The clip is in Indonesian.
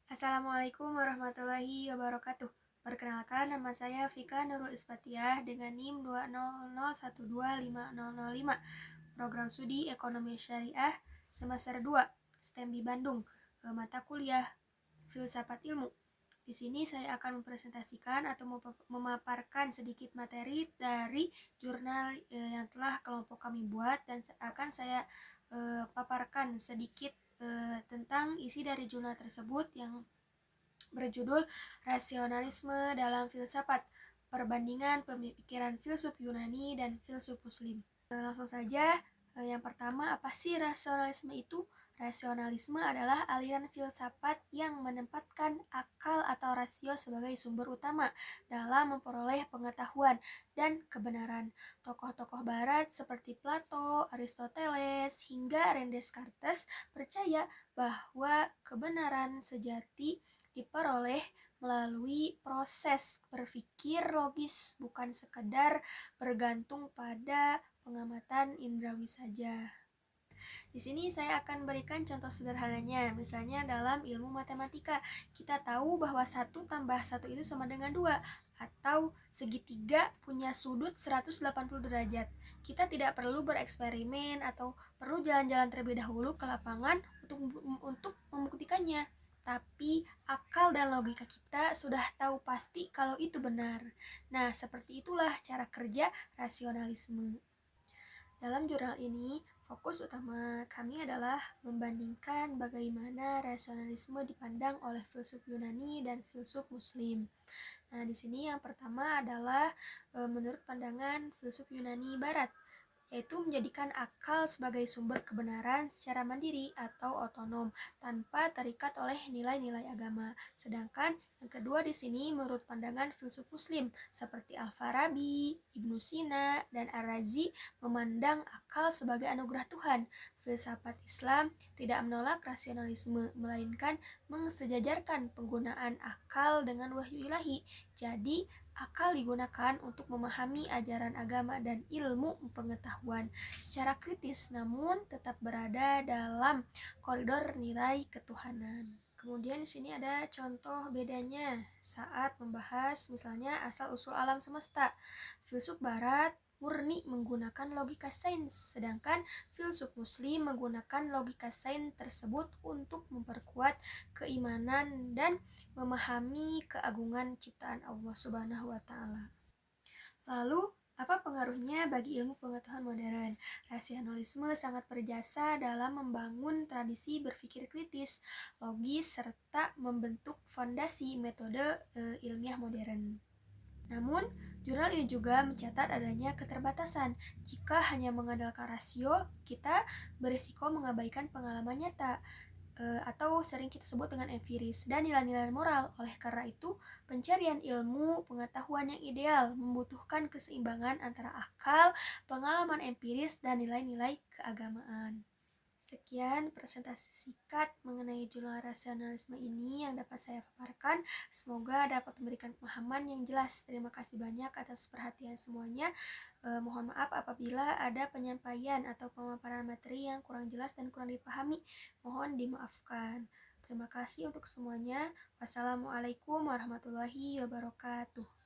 Assalamualaikum warahmatullahi wabarakatuh. Perkenalkan, nama saya Vika Nurul Ispatiah dengan NIM 200125005. Program Studi Ekonomi Syariah semester 2, STEMBI Bandung. Mata kuliah Filsafat Ilmu. Di sini saya akan mempresentasikan atau memaparkan sedikit materi dari jurnal yang telah kelompok kami buat, dan akan saya paparkan sedikit tentang isi dari jurnal tersebut yang berjudul Rasionalisme dalam Filsafat, Perbandingan Pemikiran Filsuf Yunani dan Filsuf Muslim. Langsung saja, yang pertama, apa sih rasionalisme itu? Rasionalisme adalah aliran filsafat yang menempatkan akal atau rasio sebagai sumber utama dalam memperoleh pengetahuan dan kebenaran. Tokoh-tokoh barat seperti Plato, Aristoteles, hingga René Descartes percaya bahwa kebenaran sejati diperoleh melalui proses berpikir logis, bukan sekedar bergantung pada pengamatan indrawi saja. Di sini saya akan berikan contoh sederhananya. Misalnya dalam ilmu matematika, kita tahu bahwa 1 tambah 1 itu sama dengan 2, atau segitiga punya sudut 180 derajat. Kita tidak perlu bereksperimen atau perlu jalan-jalan terlebih dahulu ke lapangan untuk membuktikannya. Tapi akal dan logika kita sudah tahu pasti kalau itu benar. Nah, seperti itulah cara kerja rasionalisme. Dalam jurnal ini, fokus utama kami adalah membandingkan bagaimana rasionalisme dipandang oleh filsuf Yunani dan filsuf Muslim. Nah, di sini yang pertama adalah menurut pandangan filsuf Yunani Barat, yaitu menjadikan akal sebagai sumber kebenaran secara mandiri atau otonom tanpa terikat oleh nilai-nilai agama. Sedangkan yang kedua di sini menurut pandangan filsuf Muslim seperti Al-Farabi, Ibnu Sina, dan Ar-Razi memandang akal sebagai anugerah Tuhan. Filsafat Islam tidak menolak rasionalisme, melainkan mensejajarkan penggunaan akal dengan wahyu ilahi. Jadi, akal digunakan untuk memahami ajaran agama dan ilmu pengetahuan secara kritis, namun tetap berada dalam koridor nilai ketuhanan. Kemudian di sini ada contoh bedanya saat membahas misalnya asal-usul alam semesta. Filsuf Barat murni menggunakan logika sains, sedangkan filsuf Muslim menggunakan logika sains tersebut untuk memperkuat keimanan dan memahami keagungan ciptaan Allah Subhanahu wa Ta'ala. Lalu, apa pengaruhnya bagi ilmu pengetahuan modern? Rasionalisme sangat berjasa dalam membangun tradisi berpikir kritis, logis, serta membentuk fondasi metode ilmiah modern. Namun, jurnal ini juga mencatat adanya keterbatasan. Jika hanya mengandalkan rasio, kita berisiko mengabaikan pengalaman nyata atau sering kita sebut dengan empiris dan nilai-nilai moral. Oleh karena itu, pencarian ilmu pengetahuan yang ideal membutuhkan keseimbangan antara akal, pengalaman empiris, dan nilai-nilai keagamaan. Sekian presentasi singkat mengenai jurnal rasionalisme ini yang dapat saya paparkan. Semoga dapat memberikan pemahaman yang jelas. Terima kasih banyak atas perhatian semuanya. Mohon maaf apabila ada penyampaian atau pemaparan materi yang kurang jelas dan kurang dipahami. Mohon dimaafkan. Terima kasih untuk semuanya. Wassalamualaikum warahmatullahi wabarakatuh.